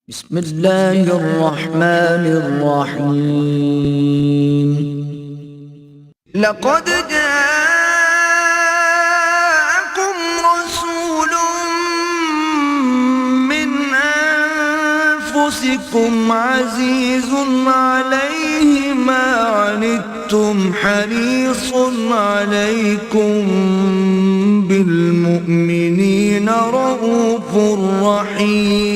بسم اللہ الرحمن الرحیم لقد جاءكم رسول من انفسكم عزيز عليه ما عنتم حريص عليكم بالمؤمنين رؤوف رحيم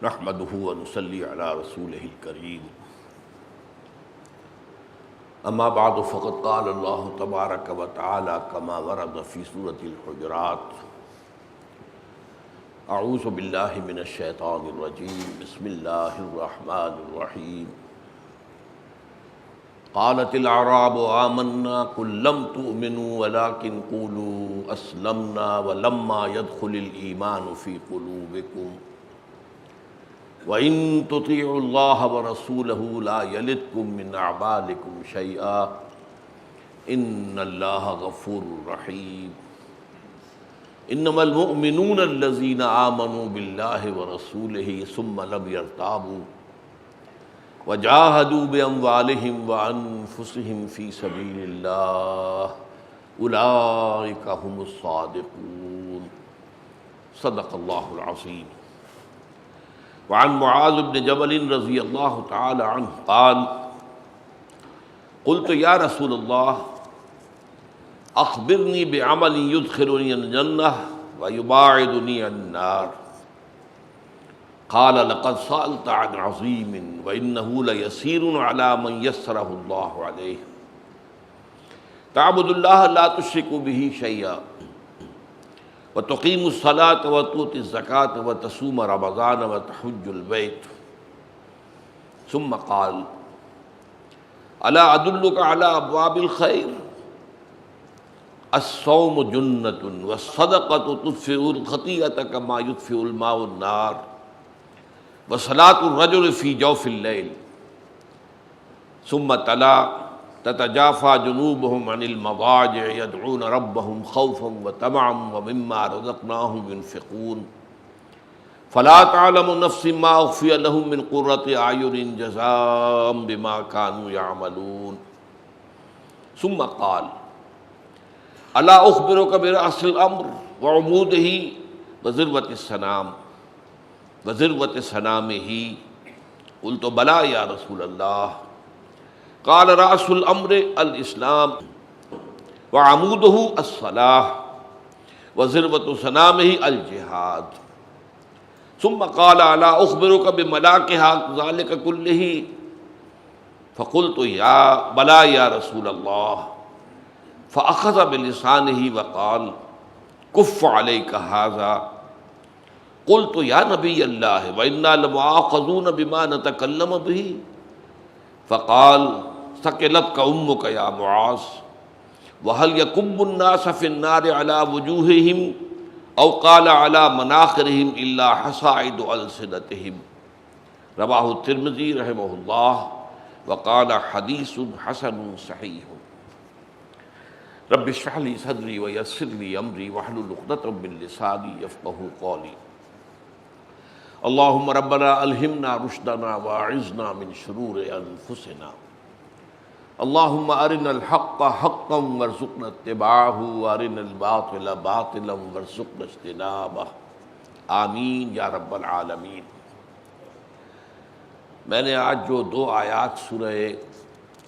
نحمده ونصلي على رسوله الكريم اما بعد فقد قال الله تبارك وتعالى كما ورد في سورة الحجرات اعوذ بالله من الشيطان الرجيم بسم الله الرحمن الرحيم قالت الاعراب آمنا قل لم تؤمنوا ولكن قولوا اسلمنا ولما يدخل الايمان في قلوبكم وَإِن تُطِيعُوا اللَّهَ وَرَسُولَهُ لَا يَلِتْكُم مِّنْ أَعْمَالِكُمْ شَيْئًا إِنَّ اللَّهَ غَفُورٌ رَّحِيمٌ إِنَّمَا الْمُؤْمِنُونَ الَّذِينَ آمَنُوا بِاللَّهِ وَرَسُولِهِ ثُمَّ لَمْ يَرْتَابُوا وَجَاهَدُوا بِأَمْوَالِهِمْ وَأَنفُسِهِمْ فِي سَبِيلِ اللَّهِ أُولَٰئِكَ هُمُ الصَّادِقُونَ صدق اللَّهُ العظيم. وعن معاذ بن جبل رضی اللہ تعالی عنہ قال قلت یا رسول اللہ اخبرنی بعمل يدخلنی الجنہ ويباعدنی عن النار قال لقد سألت عن عظیم وإنه ليسير على من يسره الله عليه تعبد الله لا تشرك به شيئا وتقیم الصلاة وتؤتی الزکاة وتصوم رمضان وتحج البیت ثم قال الا ادلک علی ابواب الخیر الصوم جنۃ والصدقة تطفئ الخطیئة کما یطفئ الماء النار وصلاة الرجل فی جوف الليل ثم تلا تتجافى جنوبهم عن المضاجع يدعون ربهم خوفا وطمعا ومما رزقناهم ينفقون فلا تعلم نفس ما أخفي لهم من قرة أعين جزاء بما كانوا يعملون ثم قال ألا أخبرك برأس الأمر وعموده وذروة سنامه قلت بلى يا رسول الله قال رأس الامر الاسلام وعموده الصلاة وذروة سنامه الجهاد ثم قال الا اخبرك بملاكها ذلك كله فقلت يا بلى يا رسول الله فاخذ بلسانه وقال كف عليك هذا قلت يا نبي الله وانا لمؤاخذون بما نتكلم به فقال ثقلتك امك يا معاذ وهل يكب الناس في النار على وجوههم او قال على مناخرهم الا حصائد السنتهم رواه الترمذي رحمه الله وقال حديث حسن صحيح رب اشرح لي صدري ويسر لي امري واحلل عقدة من لساني يفقهوا قولي اللهم ربنا الہمنا رشدنا واعذنا من شرور انفسنا اللهم ارنا الحق حقا وارزقنا اتباعه وارنا الباطل باطلا وارزقنا اجتنابه آمین یا رب العالمین. میں نے آج جو 2 آیات سورہ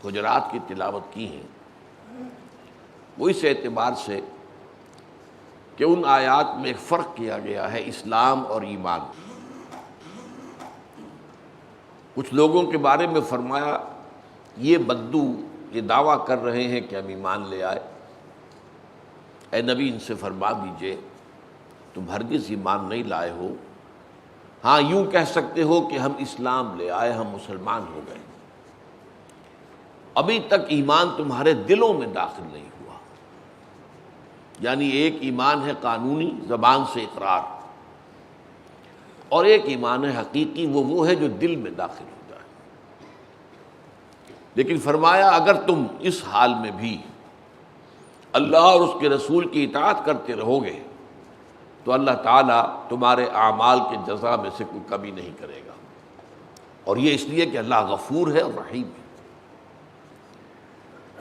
حجرات کی تلاوت کی ہیں وہ اس اعتبار سے کہ ان آیات میں ایک فرق کیا گیا ہے اسلام اور ایمان. کچھ لوگوں کے بارے میں فرمایا یہ بدو یہ دعویٰ کر رہے ہیں کہ ہم ایمان لے آئے. اے نبی ان سے فرما دیجئے تم ہرگز ایمان نہیں لائے ہو، ہاں یوں کہہ سکتے ہو کہ ہم اسلام لے آئے، ہم مسلمان ہو گئے، ابھی تک ایمان تمہارے دلوں میں داخل نہیں ہوا. یعنی ایک ایمان ہے قانونی زبان سے اقرار، اور ایک ایمان حقیقی وہ ہے جو دل میں داخل ہو جائے. لیکن فرمایا اگر تم اس حال میں بھی اللہ اور اس کے رسول کی اطاعت کرتے رہو گے تو اللہ تعالیٰ تمہارے اعمال کے جزا میں سے کوئی کمی نہیں کرے گا، اور یہ اس لیے کہ اللہ غفور ہے اور رحیم ہے۔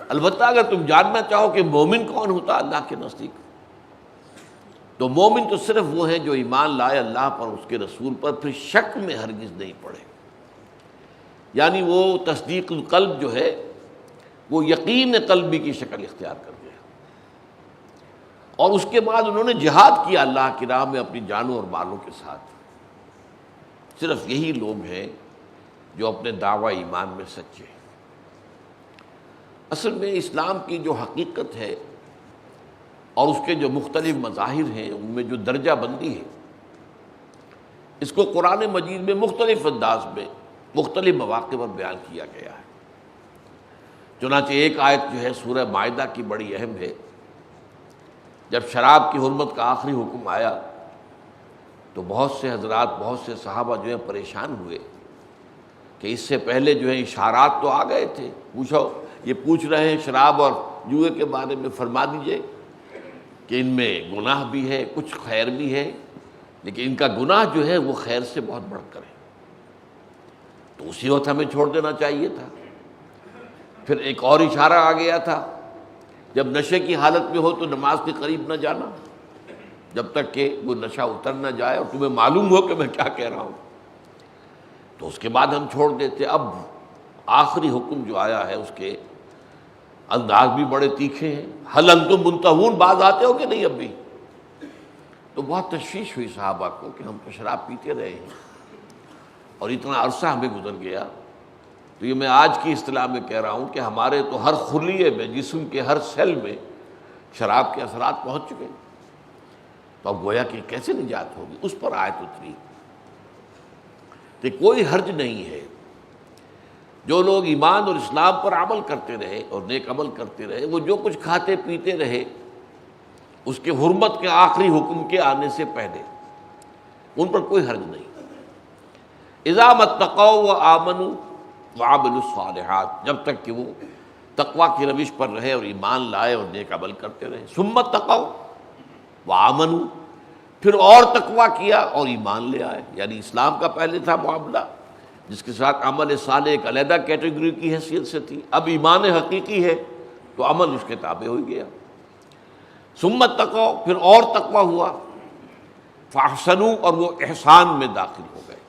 البتہ اگر تم جاننا چاہو کہ مومن کون ہوتا ہے اللہ کے نزدیک، تو مومن تو صرف وہ ہیں جو ایمان لائے اللہ پر، اس کے رسول پر، پھر شک میں ہرگز نہیں پڑے، یعنی وہ تصدیق القلب جو ہے وہ یقین قلبی کی شکل اختیار کر گیا، اور اس کے بعد انہوں نے جہاد کیا اللہ کی راہ میں اپنی جانوں اور مالوں کے ساتھ۔ صرف یہی لوگ ہیں جو اپنے دعوی ایمان میں سچے ہیں۔ اصل میں اسلام کی جو حقیقت ہے اور اس کے جو مختلف مظاہر ہیں، ان میں جو درجہ بندی ہے، اس کو قرآن مجید میں مختلف انداز میں مختلف مواقع پر بیان کیا گیا ہے۔ چنانچہ ایک آیت جو ہے سورہ مائدہ کی بڑی اہم ہے۔ جب شراب کی حرمت کا آخری حکم آیا تو بہت سے حضرات، بہت سے صحابہ جو ہیں پریشان ہوئے کہ اس سے پہلے جو ہے اشارات تو آ گئے تھے، یہ پوچھ رہے ہیں شراب اور جوئے کے بارے میں، فرما دیجئے کہ ان میں گناہ بھی ہے، کچھ خیر بھی ہے، لیکن ان کا گناہ جو ہے وہ خیر سے بہت بڑھ کر ہے، تو اسی وقت ہمیں چھوڑ دینا چاہیے تھا۔ پھر ایک اور اشارہ آ گیا تھا، جب نشے کی حالت میں ہو تو نماز کے قریب نہ جانا جب تک کہ وہ نشہ اتر نہ جائے اور تمہیں معلوم ہو کہ میں کیا کہہ رہا ہوں، تو اس کے بعد ہم چھوڑ دیتے۔ اب آخری حکم جو آیا ہے اس کے انداز بھی بڑے تیکھے ہیں، ہل انتم منتہون، باز آتے ہو کہ نہیں اب بھی؟ تو بہت تشویش ہوئی صحابہ کو کہ ہم تو شراب پیتے رہے ہیں اور اتنا عرصہ ہمیں گزر گیا۔ تو یہ میں آج کی اصطلاح میں کہہ رہا ہوں کہ ہمارے تو ہر خلیے میں، جسم کے ہر سیل میں شراب کے اثرات پہنچ چکے، تو اب گویا کہ کیسے نجات ہوگی؟ اس پر آیت اتری کہ کوئی حرج نہیں ہے، جو لوگ ایمان اور اسلام پر عمل کرتے رہے اور نیک عمل کرتے رہے، وہ جو کچھ کھاتے پیتے رہے اس کے حرمت کے آخری حکم کے آنے سے پہلے، ان پر کوئی حرج نہیں۔ اذا متقوا وآمنوا وعملوا الصالحات، جب تک کہ وہ تقوی کی روش پر رہے اور ایمان لائے اور نیک عمل کرتے رہے۔ ثم اتقوا وآمنوا، پھر اور تقوی کیا اور ایمان لے آئے، یعنی اسلام کا پہلے تھا معاملہ جس کے ساتھ عمل صالح ایک علیحدہ کیٹیگری کی حیثیت سے تھی، اب ایمان حقیقی ہے تو عمل اس کے تابع ہو گیا۔ ثم اتقوا، پھر اور تقوی ہوا، فاحسنوا، اور وہ احسان میں داخل ہو گئے۔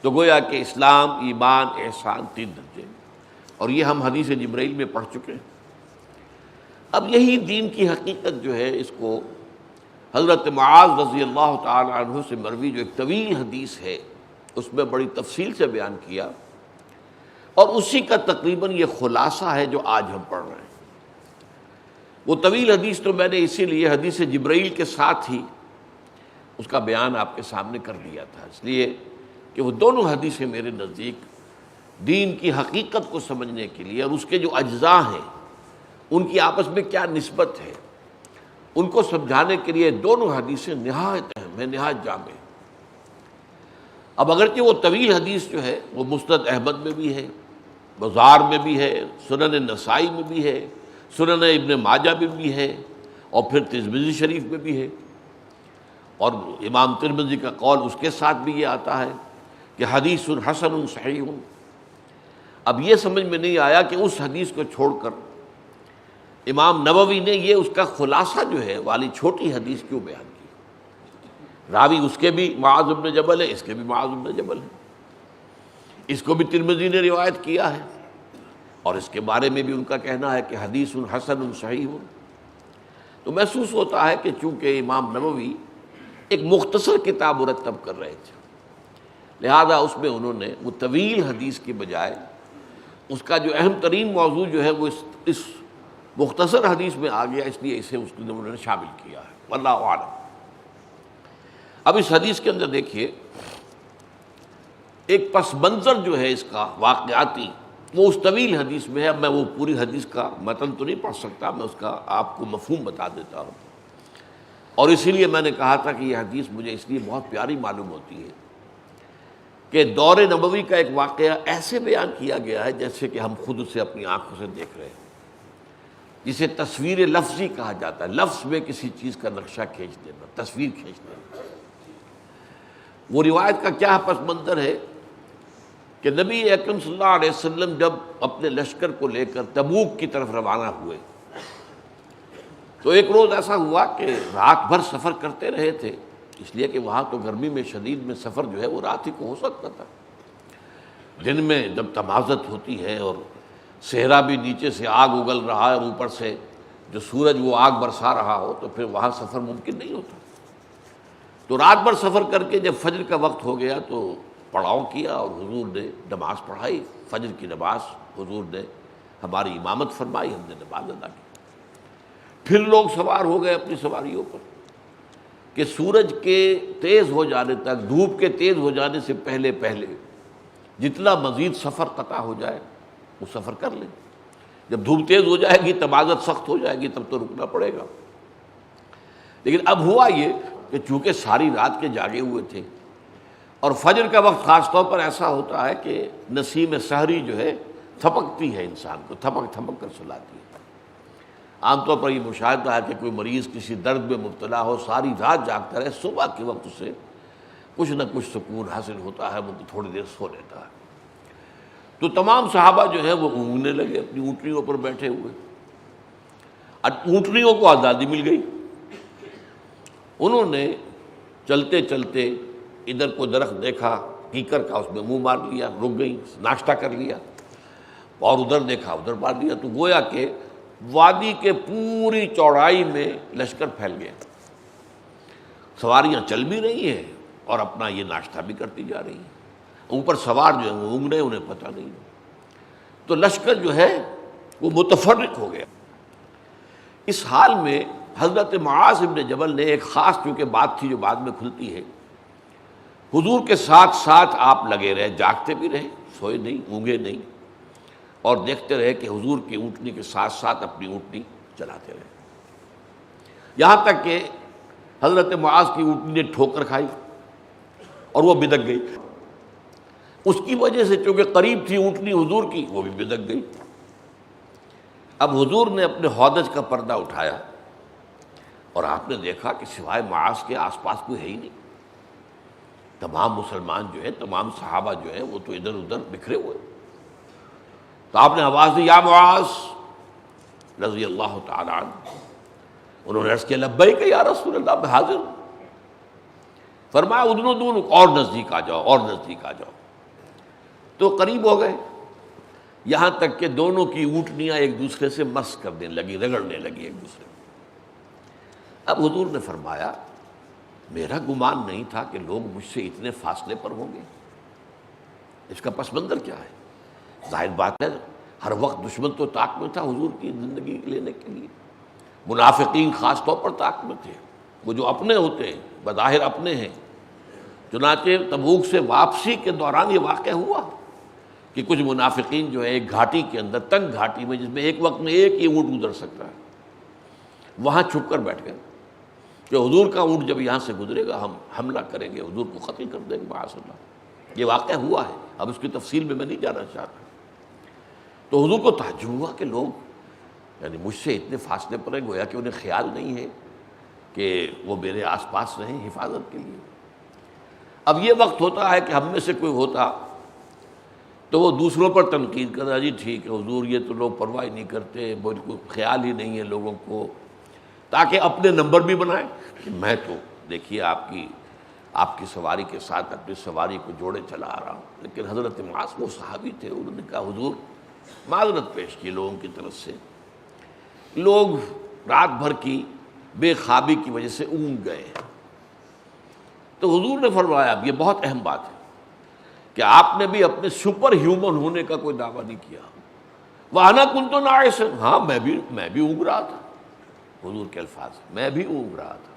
تو گویا کہ اسلام، ایمان، احسان، 3 درجے، اور یہ ہم حدیث جبرائیل میں پڑھ چکے ہیں۔ اب یہی دین کی حقیقت جو ہے، اس کو حضرت معاذ رضی اللہ تعالی عنہ سے مروی جو ایک طویل حدیث ہے اس میں بڑی تفصیل سے بیان کیا، اور اسی کا تقریباً یہ خلاصہ ہے جو آج ہم پڑھ رہے ہیں۔ وہ طویل حدیث تو میں نے اسی لیے حدیث جبرائیل کے ساتھ ہی اس کا بیان آپ کے سامنے کر دیا تھا، اس لیے کہ وہ دونوں حدیثیں میرے نزدیک دین کی حقیقت کو سمجھنے کے لیے اور اس کے جو اجزاء ہیں ان کی آپس میں کیا نسبت ہے، ان کو سمجھانے کے لیے دونوں حدیثیں نہایت اہم ہیں، نہایت جامع ہیں۔ اب اگرچہ وہ طویل حدیث جو ہے وہ مسند احمد میں بھی ہے، بزار میں بھی ہے، سنن نسائی میں بھی ہے، سنن ابن ماجہ میں بھی ہے، اور پھر ترمذی شریف میں بھی ہے، اور امام ترمذی کا قول اس کے ساتھ بھی یہ آتا ہے کہ حدیث حسن صحیح۔ اب یہ سمجھ میں نہیں آیا کہ اس حدیث کو چھوڑ کر امام نووی نے یہ اس کا خلاصہ جو ہے والی چھوٹی حدیث کیوں بیان کی؟ راوی اس کے بھی معاذ بن جبل ہے، اس کے بھی معاذ بن جبل ہے، اس کو بھی ترمذی نے روایت کیا ہے، اور اس کے بارے میں بھی ان کا کہنا ہے کہ حدیث حسن صحیح۔ تو محسوس ہوتا ہے کہ چونکہ امام نووی ایک مختصر کتاب مرتب کر رہے تھے، لہذا اس میں انہوں نے وہ طویل حدیث کے بجائے اس کا جو اہم ترین موضوع جو ہے وہ اس مختصر حدیث میں آ گیا، اس لیے اسے اس نے انہوں نے شامل کیا ہے، واللہ اعلم۔ اب اس حدیث کے اندر دیکھیے ایک پس منظر جو ہے اس کا واقعاتی، وہ اس طویل حدیث میں ہے۔ اب میں وہ پوری حدیث کا متن تو نہیں پڑھ سکتا، میں اس کا آپ کو مفہوم بتا دیتا ہوں، اور اسی لیے میں نے کہا تھا کہ یہ حدیث مجھے اس لیے بہت پیاری معلوم ہوتی ہے کہ دور نبوی کا ایک واقعہ ایسے بیان کیا گیا ہے جیسے کہ ہم خود اسے اپنی آنکھوں سے دیکھ رہے ہیں، جسے تصویر لفظی کہا جاتا ہے، لفظ میں کسی چیز کا نقشہ کھینچ دینا، تصویر کھینچ دینا۔ وہ روایت کا کیا پس منظر ہے کہ نبی اکرم صلی اللہ علیہ وسلم جب اپنے لشکر کو لے کر تبوک کی طرف روانہ ہوئے تو ایک روز ایسا ہوا کہ رات بھر سفر کرتے رہے تھے، اس لیے کہ وہاں تو گرمی میں شدید میں سفر جو ہے وہ رات ہی کو ہو سکتا تھا۔ دن میں جب تمازت ہوتی ہے اور صحرا بھی نیچے سے آگ اگل رہا ہے اور اوپر سے جو سورج وہ آگ برسا رہا ہو تو پھر وہاں سفر ممکن نہیں ہوتا۔ تو رات بھر سفر کر کے جب فجر کا وقت ہو گیا تو پڑاؤ کیا اور حضور نے نماز پڑھائی، فجر کی نماز حضور نے ہماری امامت فرمائی، ہم نے نماز ادا کی۔ پھر لوگ سوار ہو گئے اپنی سواریوں پر کہ سورج کے تیز ہو جانے تک، دھوپ کے تیز ہو جانے سے پہلے پہلے جتنا مزید سفر قطع ہو جائے وہ سفر کر لیں۔ جب دھوپ تیز ہو جائے گی، تمازت سخت ہو جائے گی، تب تو رکنا پڑے گا۔ لیکن اب ہوا یہ کہ چونکہ ساری رات کے جاگے ہوئے تھے اور فجر کا وقت خاص طور پر ایسا ہوتا ہے کہ نسیم سحری جو ہے تھپکتی ہے، انسان کو تھپک تھپک کر سلاتی ہے۔ عام طور پر یہ مشاہدہ ہے کہ کوئی مریض کسی درد میں مبتلا ہو، ساری رات جاگتا رہے، صبح کے وقت اسے کچھ نہ کچھ سکون حاصل ہوتا ہے، وہ تھوڑی دیر سو لیتا ہے۔ تو تمام صحابہ جو ہیں وہ اونگنے لگے اپنی اونٹنیوں پر بیٹھے ہوئے۔ اونٹنیوں کو آزادی مل گئی، انہوں نے چلتے چلتے ادھر کو درخت دیکھا کیکر کا، اس میں منہ مار لیا، رک گئی، ناشتہ کر لیا، اور ادھر دیکھا ادھر مار لیا۔ تو گویا کہ وادی کے پوری چوڑائی میں لشکر پھیل گیا، سواریاں چل بھی رہی ہیں اور اپنا یہ ناشتہ بھی کرتی جا رہی ہیں، اوپر سوار جو ہیں وہ اونگ رہے ہیں، انہیں پتہ نہیں۔ تو لشکر جو ہے وہ متفرق ہو گیا۔ اس حال میں حضرت معاذ بن جبل نے ایک خاص چونکہ بات تھی جو بعد میں کھلتی ہے، حضور کے ساتھ ساتھ آپ لگے رہے، جاگتے بھی رہے، سوئے نہیں، اونگے نہیں، اور دیکھتے رہے کہ حضور کی اونٹنی کے ساتھ ساتھ اپنی اونٹنی چلاتے رہے، یہاں تک کہ حضرت معاذ کی اونٹنی نے ٹھوکر کھائی اور وہ بدک گئی۔ اس کی وجہ سے چونکہ قریب تھی اونٹنی حضور کی، وہ بھی بدک گئی۔ اب حضور نے اپنے ہودج کا پردہ اٹھایا اور آپ نے دیکھا کہ سوائے معاذ کے آس پاس کوئی ہے ہی نہیں، تمام مسلمان جو ہیں، تمام صحابہ جو ہیں وہ تو ادھر ادھر بکھرے ہوئے۔ تو آپ نے آواز دی، یا معاذ رضی اللہ تعالی عنہ۔ انہوں نے عرض کیا، لبیک یا رسول اللہ، میں حاضر ہوں۔ فرمایا ادنو دون، اور نزدیک آ جاؤ، اور نزدیک آ جاؤ۔ تو قریب ہو گئے، یہاں تک کہ دونوں کی اونٹنیاں ایک دوسرے سے مس کرنے لگی، رگڑنے لگی ایک دوسرے کو۔ اب حضور نے فرمایا، میرا گمان نہیں تھا کہ لوگ مجھ سے اتنے فاصلے پر ہوں گے۔ اس کا پس منظر کیا ہے؟ ظاہر بات ہے ہر وقت دشمن تو طاق میں تھا حضور کی زندگی لینے کے لیے، منافقین خاص طور پر طاق میں تھے، وہ جو اپنے ہوتے ہیں بظاہر اپنے ہیں۔ چنانچہ تبوک سے واپسی کے دوران یہ واقعہ ہوا کہ کچھ منافقین جو ہے ایک گھاٹی کے اندر، تنگ گھاٹی میں جس میں ایک وقت میں ایک ہی اونٹ گزر سکتا ہے، وہاں چھپ کر بیٹھ گئے کہ حضور کا اونٹ جب یہاں سے گزرے گا ہم حملہ کریں گے، حضور کو قتل کر دیں گے معاذ اللہ۔ یہ واقعہ ہوا ہے، اب اس کی تفصیل میں نہیں جانا چاہتا۔ تو حضور کو تعجب ہوا کہ لوگ یعنی مجھ سے اتنے فاصلے پر ہیں، گویا کہ انہیں خیال نہیں ہے کہ وہ میرے آس پاس رہیں حفاظت کے لیے۔ اب یہ وقت ہوتا ہے کہ ہم میں سے کوئی ہوتا تو وہ دوسروں پر تنقید کرتا، جی ٹھیک ہے حضور، یہ تو لوگ پرواہ نہیں کرتے، کوئی خیال ہی نہیں ہے لوگوں کو، تاکہ اپنے نمبر بھی بنائیں کہ میں تو دیکھیے آپ کی سواری کے ساتھ اپنی سواری کو جوڑے چلا آ رہا ہوں۔ لیکن حضرت معاذ وہ صحابی تھے، انہوں نے کہا حضور، معذرت پیش کی لوگوں کی طرف سے، لوگ رات بھر کی بے خوابی کی وجہ سے اونگ گئے۔ تو حضور نے فرمایا، اب یہ بہت اہم بات ہے کہ آپ نے بھی اپنے سپر ہیومن ہونے کا کوئی دعویٰ نہیں کیا۔ وَأَنَا كُنْتُ نَاعِسًا، ہاں میں بھی اونگ رہا تھا، حضور کے الفاظ، میں بھی اونگ رہا تھا۔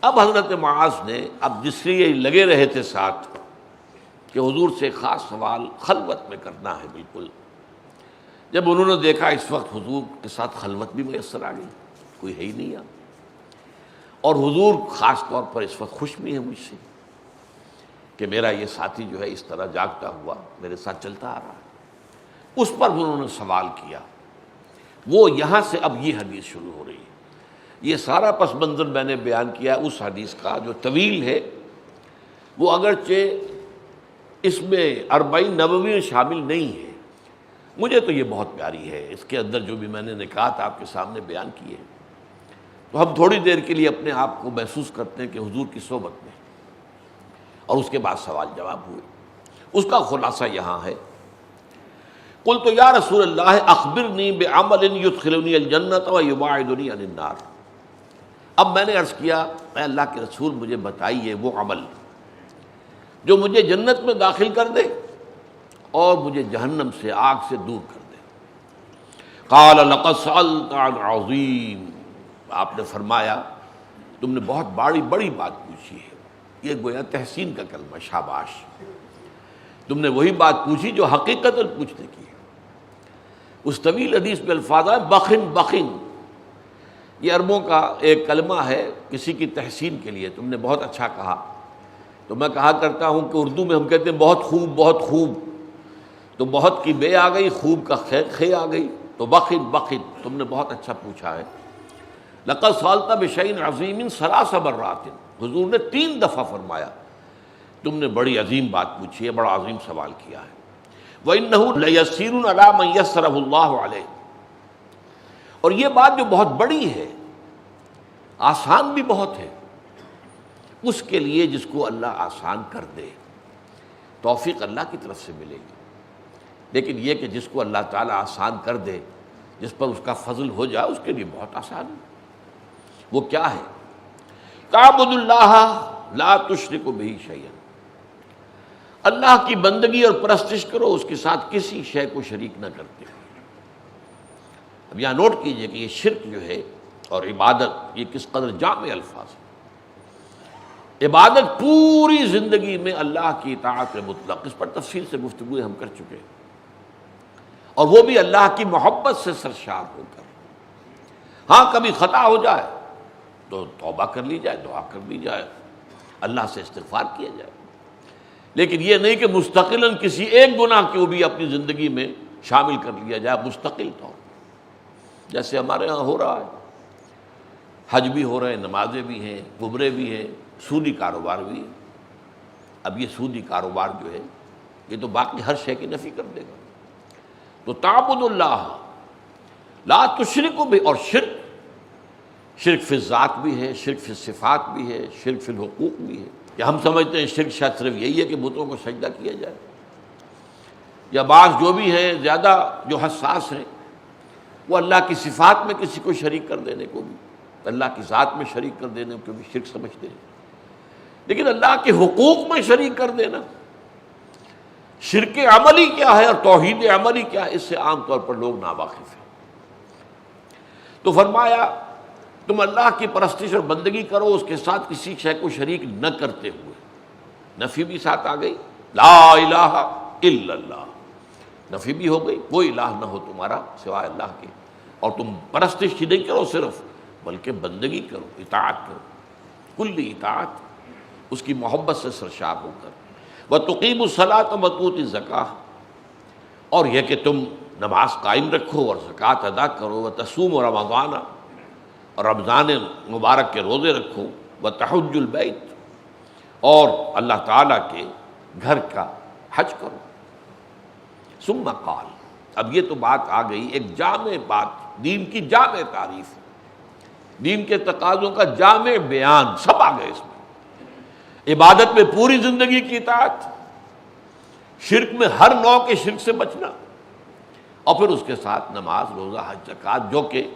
اب حضرت معاذ نے اب جس لیے لگے رہے تھے ساتھ کہ حضور سے خاص سوال خلوت میں کرنا ہے بالکل، جب انہوں نے دیکھا اس وقت حضور کے ساتھ خلوت بھی میسر آ گئی، کوئی ہے ہی نہیں یہاں، اور حضور خاص طور پر اس وقت خوش بھی ہے مجھ سے کہ میرا یہ ساتھی جو ہے اس طرح جاگتا ہوا میرے ساتھ چلتا آ رہا ہے۔ اس پر انہوں نے سوال کیا، وہ یہاں سے اب یہ حدیث شروع ہو رہی ہے۔ یہ سارا پس منظر میں نے بیان کیا اس حدیث کا جو طویل ہے، وہ اگرچہ اس میں 40 نبوی شامل نہیں ہے، مجھے تو یہ بہت پیاری ہے۔ اس کے اندر جو بھی میں نے نکات آپ کے سامنے بیان کیے، تو ہم تھوڑی دیر کے لیے اپنے آپ کو محسوس کرتے ہیں کہ حضور کی صحبت میں، اور اس کے بعد سوال جواب ہوئے۔ اس کا خلاصہ یہاں ہے، قلت یا رسول اللہ اخبرنی بعمل یدخلنی الجنۃ ویباعدنی عن النار۔ اب میں نے عرض کیا، اے اللہ کے رسول مجھے بتائیے وہ عمل جو مجھے جنت میں داخل کر دے اور مجھے جہنم سے، آگ سے دور کر دے۔ قال لقد سألت عن عظیم، آپ نے فرمایا تم نے بہت بڑی بات پوچھی ہے۔ یہ گویا تحسین کا کلمہ، شاباش، تم نے وہی بات پوچھی جو حقیقت پوچھنے کی ہے۔ اس طویل حدیث میں الفاظ ہے بخن بخن، یہ عربوں کا ایک کلمہ ہے کسی کی تحسین کے لیے، تم نے بہت اچھا کہا۔ تو میں کہا کرتا ہوں کہ اردو میں ہم کہتے ہیں بہت خوب بہت خوب، تو بہت کی بے آ گئی، خوب کا خے آ گئی، تو بخن بخن، تم نے بہت اچھا پوچھا ہے۔ لقد سألت بشیء عظیم ثلاث مرات، حضور نے 3 دفعہ فرمایا تم نے بڑی عظیم بات پوچھی ہے، بڑا عظیم سوال کیا ہے۔ وَإِنَّهُ لَيَسِّيرٌ عَلَىٰ مَن يَسَّرَهُ اللَّهُ عَلَيْهِ، اور یہ بات جو بہت بڑی ہے، آسان بھی بہت ہے اس کے لیے جس کو اللہ آسان کر دے، توفیق اللہ کی طرف سے ملے گی۔ لیکن یہ کہ جس کو اللہ تعالیٰ آسان کر دے، جس پر اس کا فضل ہو جائے، اس کے لیے بہت آسان ہے۔ وہ کیا ہے؟ تعبد اللہ لا تشرک بہ شیئا، اللہ کی بندگی اور پرستش کرو اس کے ساتھ کسی شے کو شریک نہ کرتے ہوئے۔ اب یہاں نوٹ کیجئے کہ یہ شرک جو ہے اور عبادت، یہ کس قدر جامع الفاظ ہے۔ عبادت پوری زندگی میں اللہ کی اطاعت مطلق، اس پر تفصیل سے گفتگو ہم کر چکے ہیں، اور وہ بھی اللہ کی محبت سے سرشار ہو کر۔ ہاں کبھی خطا ہو جائے تو توبہ کر لی جائے، دعا کر لی جائے، اللہ سے استغفار کیا جائے، لیکن یہ نہیں کہ مستقلاً کسی ایک گناہ کو بھی اپنی زندگی میں شامل کر لیا جائے مستقل طور، جیسے ہمارے ہاں ہو رہا ہے۔ حج بھی ہو رہے ہیں، نمازیں بھی ہیں، عمرے بھی ہیں، سودی کاروبار بھی ہے۔ اب یہ سودی کاروبار جو ہے یہ تو باقی ہر شے کی نفی کر دے گا۔ تو تعبد اللہ لا تشرک بہ، اور شرک فی الذات بھی ہے، شرک فی الصفات بھی ہے، شرک فی الحقوق بھی ہے۔ کہ ہم سمجھتے ہیں شرک شاید صرف یہی ہے کہ بتوں کو سجدہ کیا جائے، یا بعض جو بھی ہیں زیادہ جو حساس ہیں وہ اللہ کی صفات میں کسی کو شریک کر دینے کو بھی، اللہ کی ذات میں شریک کر دینے کو بھی شرک سمجھتے ہیں۔ لیکن اللہ کے حقوق میں شریک کر دینا، شرک عملی کیا ہے اور توحید عملی کیا ہے، اس سے عام طور پر لوگ ناواقف ہیں۔ تو فرمایا تم اللہ کی پرستش اور بندگی کرو اس کے ساتھ کسی شے کو شریک نہ کرتے ہوئے، نفی بھی ساتھ آ گئی، لا الہ الا اللہ، نفی بھی ہو گئی، کوئی الہ نہ ہو تمہارا سوائے اللہ کے، اور تم پرستش ہی نہیں کرو صرف، بلکہ بندگی کرو، اطاعت کرو، کلی اطاعت، اس کی محبت سے سرشار ہو کر۔ وَتُقِيمُ الصَّلَاةَ وَتُؤْتِ الزَّكَاةَ، اور یہ کہ تم نماز قائم رکھو اور زکوٰۃ ادا کرو، وَتَصُومُ رَمَضَانَ، اور رمضان مبارک کے روزے رکھو، وَتَحُجُّ الْبَيْتَ، اور اللہ تعالیٰ کے گھر کا حج کرو۔ ثم قال، اب یہ تو بات آ گئی ایک جامع بات، دین کی جامع تعریف، دین کے تقاضوں کا جامع بیان، سب آ گئے اس میں۔ عبادت میں پوری زندگی کی اطاعت، شرک میں ہر نوع کے شرک سے بچنا، اور پھر اس کے ساتھ نماز، روزہ، حج، زکوٰۃ، جو کہ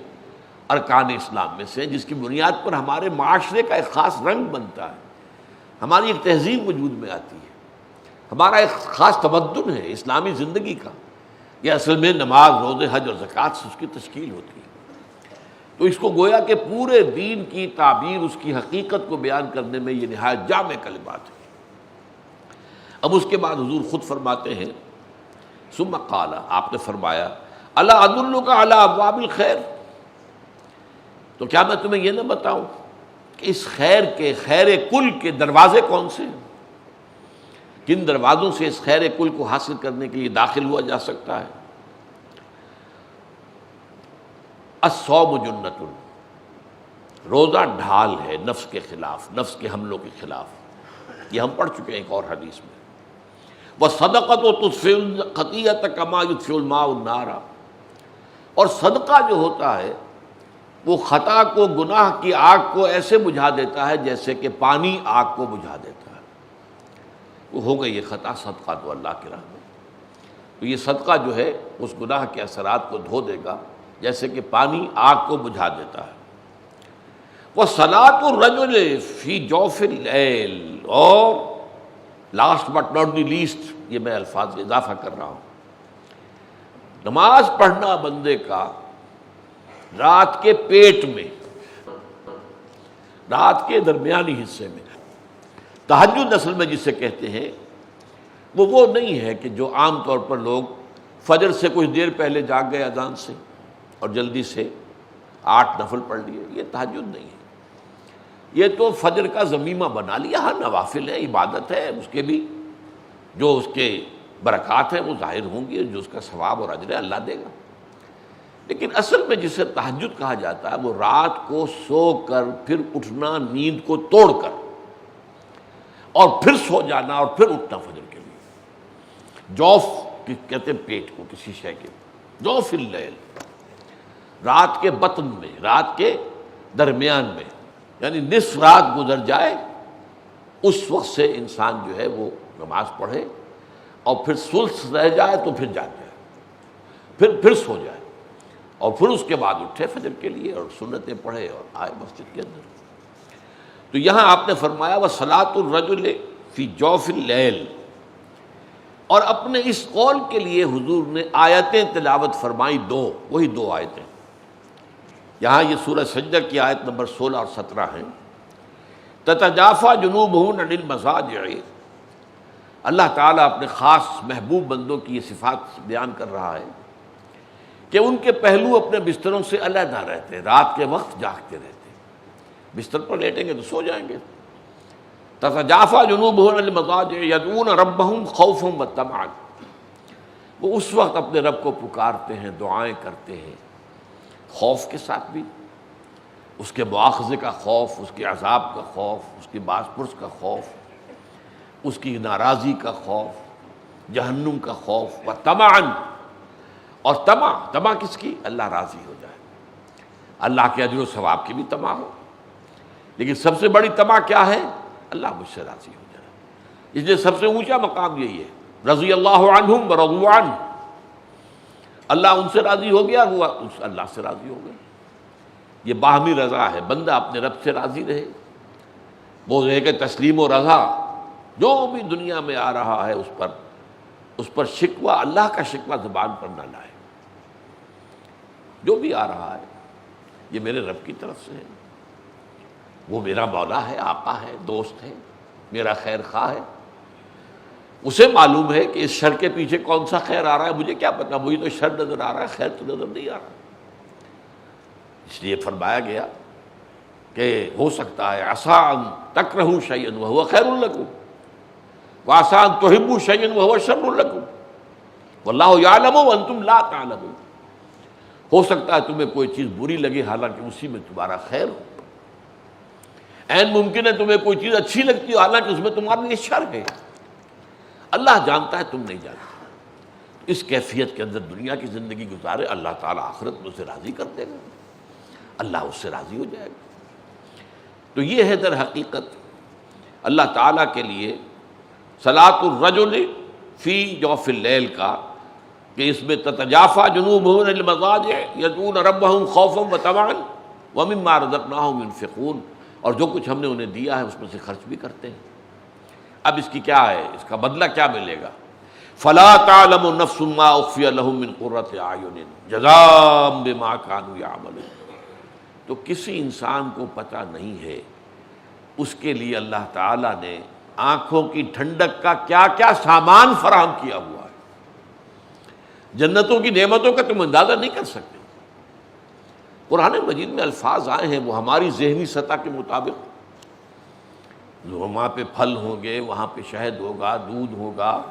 ارکان اسلام میں سے، جس کی بنیاد پر ہمارے معاشرے کا ایک خاص رنگ بنتا ہے، ہماری ایک تہذیب وجود میں آتی ہے، ہمارا ایک خاص تمدن ہے اسلامی زندگی کا۔ یہ اصل میں نماز، روزے، حج اور زکوٰۃ سے اس کی تشکیل ہوتی ہے۔ تو اس کو گویا کہ پورے دین کی تعبیر، اس کی حقیقت کو بیان کرنے میں یہ نہایت جامع کلمات ہے۔ اب اس کے بعد حضور خود فرماتے ہیں، ثم قال، آپ نے فرمایا، الا ادلک علی ابواب الخیر، تو کیا میں تمہیں یہ نہ بتاؤں کہ اس خیر کے، خیر کل کے دروازے کون سے ہیں، کن دروازوں سے اس خیر کل کو حاصل کرنے کے لیے داخل ہوا جا سکتا ہے۔ الصوم جنۃ، روزہ ڈھال ہے نفس کے خلاف، نفس کے حملوں کے خلاف، یہ ہم پڑھ چکے ہیں ایک اور حدیث میں۔ وَالصَّدَقَةُ تُطْفِئُ الْخَطِيئَةَ كَمَا يُطْفِئُ الْمَاءُ النَّارَ، اور صدقہ جو ہوتا ہے وہ خطا کو، گناہ کی آگ کو ایسے بجھا دیتا ہے جیسے کہ پانی آگ کو بجھا دیتا ہے۔ وہ ہو گئی یہ خطا، صدقہ تو اللہ کی راہ میں، تو یہ صدقہ جو ہے اس گناہ کے اثرات کو دھو دے گا جیسے کہ پانی آگ کو بجھا دیتا ہے۔ وَصَلَاةُ الرَّجُلِ فِي جَوْفِ اللَّيْلِ، اور last but not the least, یہ میں الفاظ اضافہ کر رہا ہوں، نماز پڑھنا بندے کا رات کے پیٹ میں، رات کے درمیانی حصے میں۔ تہجد اصل میں جسے کہتے ہیں وہ نہیں ہے کہ جو عام طور پر لوگ فجر سے کچھ دیر پہلے جاگ گئے اذان سے اور جلدی سے 8 نفل پڑھ لیے، یہ تہجد نہیں ہے۔ یہ تو فجر کا ضمیمہ بنا لیا، ہاں نوافل ہے، عبادت ہے، اس کے بھی جو اس کے برکات ہیں وہ ظاہر ہوں گی، جو اس کا ثواب اور اجر ہے اللہ دے گا۔ لیکن اصل میں جسے تہجد کہا جاتا ہے وہ رات کو سو کر پھر اٹھنا، نیند کو توڑ کر، اور پھر سو جانا اور پھر اٹھنا فجر کے لیے۔ جوف کہتے ہیں پیٹ کو، کسی شے کے، جوف اللیل، رات کے بطن میں، رات کے درمیان میں، یعنی نصف رات گزر جائے اس وقت سے انسان جو ہے وہ نماز پڑھے، اور پھر ثلث رہ جائے تو پھر جاگ جائے، پھر سو جائے، اور پھر اس کے بعد اٹھے فجر کے لیے اور سنتیں پڑھے اور آئے مسجد کے اندر۔ تو یہاں آپ نے فرمایا وَصَلَاةُ الرَّجُلِ فِي جَوْفِ اللَّيْلِ، اور اپنے اس قول کے لیے حضور نے آیتیں تلاوت فرمائی، وہی 2 آیتیں۔ یہاں یہ سورہ سجدہ کی آیت نمبر 16 اور 17 ہیں۔ تتجافی جنوبہم عن المضاجع، اللہ تعالیٰ اپنے خاص محبوب بندوں کی یہ صفات بیان کر رہا ہے کہ ان کے پہلو اپنے بستروں سے علیحدہ رہتے، رات کے وقت جاگتے رہتے، بستر پر لیٹیں گے تو سو جائیں گے۔ تتجافی جنوبہم عن المضاجع یدعون ربہم خوفا وطمعا، وہ اس وقت اپنے رب کو پکارتے ہیں، دعائیں کرتے ہیں، خوف کے ساتھ بھی، اس کے مواخذے کا خوف، اس کے عذاب کا خوف، اس کی باز پرس کا خوف، اس کی ناراضی کا خوف، جہنم کا خوف، و طمعا، اور طمع کس کی؟ اللہ راضی ہو جائے، اللہ کے اجر و ثواب کی بھی طمع ہو، لیکن سب سے بڑی طمع کیا ہے؟ اللہ مجھ سے راضی ہو جائے۔ اس لیے سب سے اونچا مقام یہی ہے، رضی اللہ عنہم ورضوا عنہ، اللہ ان سے راضی ہو گیا، وہ اللہ سے راضی ہو گئے۔ یہ باہمی رضا ہے، بندہ اپنے رب سے راضی رہے، وہ ہے کہ تسلیم و رضا، جو بھی دنیا میں آ رہا ہے اس پر شکوہ، اللہ کا شکوہ زبان پر نہ لائے۔ جو بھی آ رہا ہے یہ میرے رب کی طرف سے ہے، وہ میرا مولا ہے، آقا ہے، دوست ہے، میرا خیر خواہ ہے، اسے معلوم ہے کہ اس شر کے پیچھے کون سا خیر آ رہا ہے، مجھے کیا پتا، مجھے تو شر نظر آ رہا ہے، خیر تو نظر نہیں آ رہا۔ اس لیے فرمایا گیا کہ ہو سکتا ہے عسیٰ ان تکرہوا شیئا وہو خیر لکم، وعسیٰ ان تحبوا شیئا وہو شر لکم، واللہ یعلم وانتم لا تعلمون، ہو سکتا ہے تمہیں کوئی چیز بری لگے حالانکہ اسی میں تمہارا خیر ہو، عین ممکن ہے تمہیں کوئی چیز اچھی لگتی ہو حالانکہ اس میں تمہارے لیے شر ہے، اللہ جانتا ہے، تم نہیں جانتے۔ اس کیفیت کے اندر دنیا کی زندگی گزارے، اللہ تعالیٰ آخرت میں اسے راضی کر دے گا، اللہ اس سے راضی ہو جائے گا۔ تو یہ ہے در حقیقت اللہ تعالیٰ کے لیے صلاۃ الرجل فی جوف اللیل کا، کہ اس میں تتجافی جنوبہم عن المضاجع یدعون ربہم خوفا وطمعا ومما رزقناہم ينفقون، اور جو کچھ ہم نے انہیں دیا ہے اس میں سے خرچ بھی کرتے ہیں۔ اب اس کی کیا ہے، اس کا بدلہ کیا ملے گا؟ فلا تعلم نفس ما اخفی لهم من قرۃ اعین جزاء بما كانوا يعملون، تو کسی انسان کو پتہ نہیں ہے اس کے لیے اللہ تعالیٰ نے آنکھوں کی ٹھنڈک کا کیا کیا سامان فراہم کیا ہوا ہے۔ جنتوں کی نعمتوں کا تم اندازہ نہیں کر سکتے۔ قرآن مجید میں الفاظ آئے ہیں وہ ہماری ذہنی سطح کے مطابق، وہاں پہ پھل ہوں گے، وہاں پہ شہد ہوگا، دودھ ہوگا،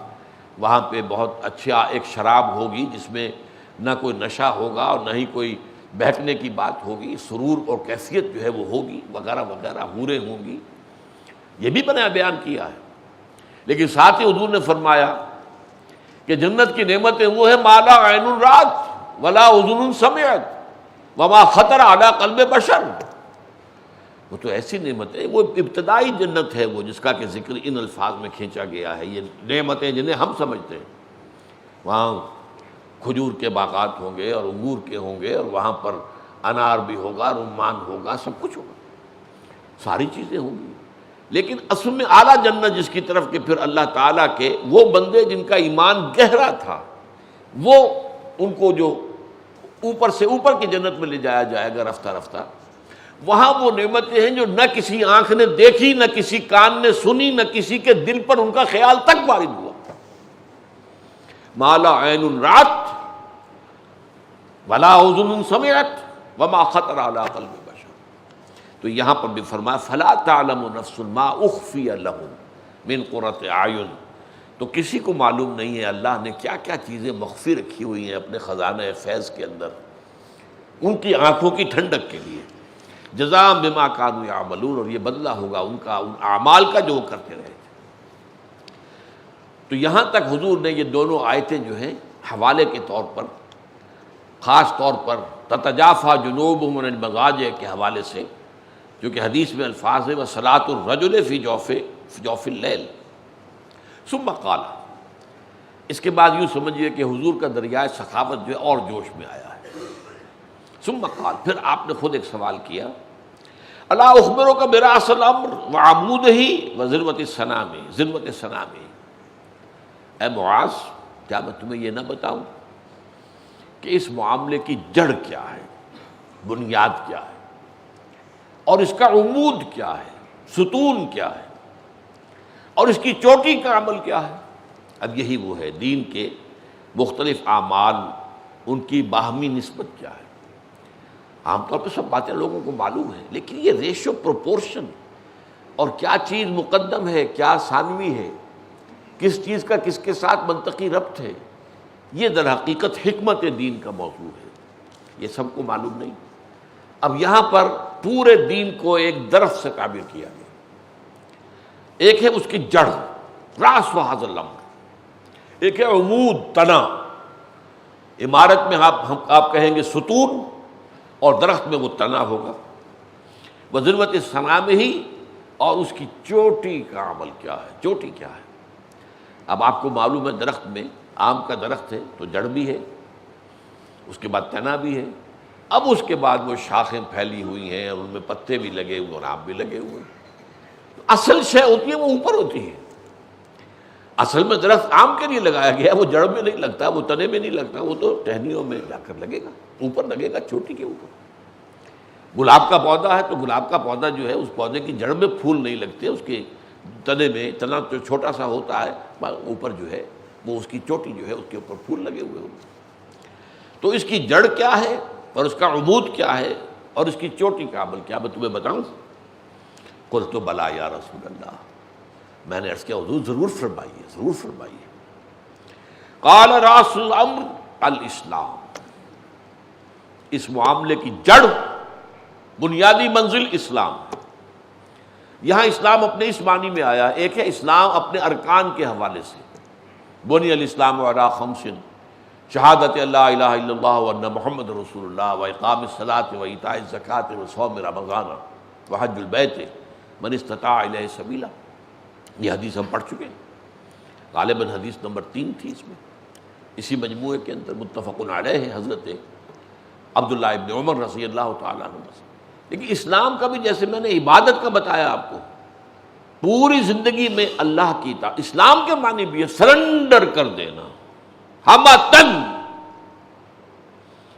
وہاں پہ بہت اچھا ایک شراب ہوگی جس میں نہ کوئی نشہ ہوگا اور نہ ہی کوئی بہکنے کی بات ہوگی، سرور اور کیفیت جو ہے وہ ہوگی، وغیرہ وغیرہ، حوریں ہوں گی، یہ بھی بنا بیان کیا ہے۔ لیکن ساتھ ہی حضور نے فرمایا کہ جنت کی نعمتیں وہ ہیں ما لا عین رات ولا اذن سمعت وما خطر علی قلب بشر، وہ تو ایسی نعمت ہے، وہ ابتدائی جنت ہے وہ جس کا کہ ذکر ان الفاظ میں کھینچا گیا ہے۔ یہ نعمتیں جنہیں ہم سمجھتے ہیں، وہاں کھجور کے باغات ہوں گے اور انگور کے ہوں گے، اور وہاں پر انار بھی ہوگا، رمان ہوگا، سب کچھ ہوگا، ساری چیزیں ہوں گی۔ لیکن اصل میں اعلیٰ جنت جس کی طرف کہ پھر اللہ تعالیٰ کے وہ بندے جن کا ایمان گہرا تھا، وہ ان کو جو اوپر سے اوپر کی جنت میں لے جایا جائے گا رفتہ رفتہ، وہاں وہ نعمتیں ہیں جو نہ کسی آنکھ نے دیکھی، نہ کسی کان نے سنی، نہ کسی کے دل پر ان کا خیال تک وارد ہوا۔ ما لا عین رات ولا اذن سمعت وما خطر علی قلب بشر۔ تو یہاں پر بھی فرمایا فلا تعلم نفس ما اخفی لهم من قرۃ اعین، تو کسی کو معلوم نہیں ہے اللہ نے کیا کیا چیزیں مخفی رکھی ہوئی ہیں اپنے خزانہ فیض کے اندر ان کی آنکھوں کی ٹھنڈک کے لیے، جزاء بما کانوا یعملون، اور یہ بدلہ ہوگا ان کا ان اعمال کا جو وہ کرتے رہے تھے۔ تو یہاں تک حضور نے یہ دونوں آیتیں جو ہیں حوالے کے طور پر، خاص طور پر تتجافی جنوبہم عن المضاجع کے حوالے سے، جو کہ حدیث میں الفاظ ہے وصلاۃ الرجل فی جوف اللیل ثم قال، اس کے بعد یوں سمجھیے کہ حضور کا دریائے سخاوت جو ہے اور جوش میں آیا ہے۔ ثم قال، پھر آپ نے خود ایک سوال کیا، الا اخبرک براس الامر وعمودہ وذروۃ السنام، ذروۃ السنام، اے معاذ کیا میں تمہیں یہ نہ بتاؤں کہ اس معاملے کی جڑ کیا ہے، بنیاد کیا ہے، اور اس کا عمود کیا ہے، ستون کیا ہے، اور اس کی چوٹی کا عمل کیا ہے۔ اب یہی وہ ہے دین کے مختلف اعمال، ان کی باہمی نسبت کیا ہے۔ عام طور پہ سب باتیں لوگوں کو معلوم ہیں، لیکن یہ ریشو پروپورشن اور کیا چیز مقدم ہے، کیا ثانوی ہے، کس چیز کا کس کے ساتھ منطقی ربط ہے، یہ در حقیقت حکمت دین کا موضوع ہے، یہ سب کو معلوم نہیں۔ اب یہاں پر پورے دین کو ایک درخت سے تعبیر کیا گیا، ایک ہے اس کی جڑ راس و حاضر الامر، ایک ہے عمود تنا، عمارت میں آپ کہیں گے ستون، اور درخت میں وہ تنا ہوگا، وذروۃ السنام ہی، اور اس کی چوٹی کا عمل کیا ہے، چوٹی کیا ہے۔ اب آپ کو معلوم ہے درخت میں، آم کا درخت ہے تو جڑ بھی ہے، اس کے بعد تنا بھی ہے، اب اس کے بعد وہ شاخیں پھیلی ہوئی ہیں اور ان میں پتے بھی لگے ہوئے اور آم بھی لگے ہوئے ہیں۔ اصل شے ہوتی ہے وہ اوپر ہوتی ہے، اصل میں درخت آم کے لیے لگایا گیا، وہ جڑ میں نہیں لگتا، وہ تنے میں نہیں لگتا، وہ تو ٹہنیوں میں جا کر لگے گا، اوپر لگے گا، چوٹی کے اوپر۔ گلاب کا پودا ہے تو گلاب کا پودا جو ہے اس پودے کی جڑ میں پھول نہیں لگتے، اس کے تنے میں، تنا جو چھوٹا سا ہوتا ہے اوپر جو ہے وہ اس کی چوٹی جو ہے اس کے اوپر پھول لگے ہوئے ہوتے ہیں۔ تو اس کی جڑ کیا ہے اور اس کا عمود کیا ہے اور اس کی چوٹی کا عمل کیا، میں تمہیں بتاؤں؟ قلت بلا یا رسول اللہ، میں نے عرض کیا حضور ضرور فرمائیے، ضرور فرمائیے۔ قال راس الامر الاسلام، اس معاملے کی جڑ، بنیادی منزل اسلام ہے۔ یہاں اسلام اپنے اس معنی میں آیا، ایک ہے اسلام اپنے ارکان کے حوالے سے، بنی الاسلام علی خمس، شہادت اللہ الہ الا اللہ وان محمد رسول اللہ واقام الصلاۃ وایتاء الزکوٰۃ وصوم رمضان وحج البیت من استطاع الیہ سبیلا، یہ حدیث ہم پڑھ چکے ہیں، غالباً حدیث نمبر 3 تھی اس میں، اسی مجموعے کے اندر متفق علیہ ہے حضرت عبداللہ ابن عمر رضی اللہ تعالیٰ عنہ۔ لیکن اسلام کا بھی جیسے میں نے عبادت کا بتایا آپ کو، پوری زندگی میں اللہ کی اطاعت، اسلام کے معنی بھی ہے سرنڈر کر دینا، ہمتن،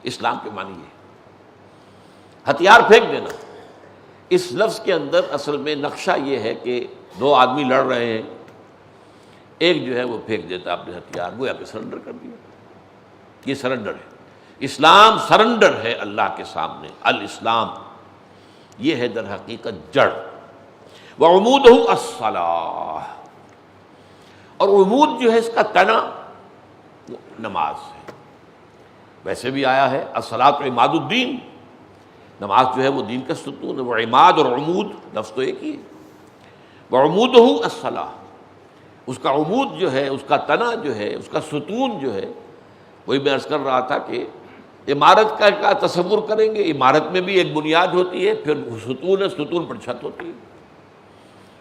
اسلام کے معنی ہے ہتھیار پھینک دینا۔ اس لفظ کے اندر اصل میں نقشہ یہ ہے کہ 2 آدمی لڑ رہے ہیں، ایک جو ہے وہ پھینک دیتا اپنے ہتھیار، گویا کہ سرنڈر کر دیا، یہ سرنڈر ہے۔ اسلام سرنڈر ہے اللہ کے سامنے، الاسلام یہ ہے در حقیقت جڑ۔ وعمودہ الصلاۃ، اور عمود جو ہے اس کا تنا وہ نماز ہے، ویسے بھی آیا ہے الصلاۃ عماد الدین، نماز جو ہے وہ دین کا ستون ہے۔ وہ عماد اور عمود لفظ تو ایک ہی ہے۔ وعمودہ الصلاۃ، اس کا عمود جو ہے، اس کا تنا جو ہے، اس کا ستون جو ہے، وہی میں عرض کر رہا تھا کہ عمارت کا تصور کریں گے، عمارت میں بھی ایک بنیاد ہوتی ہے، پھر ستون ہے، ستون پر چھت ہوتی ہے۔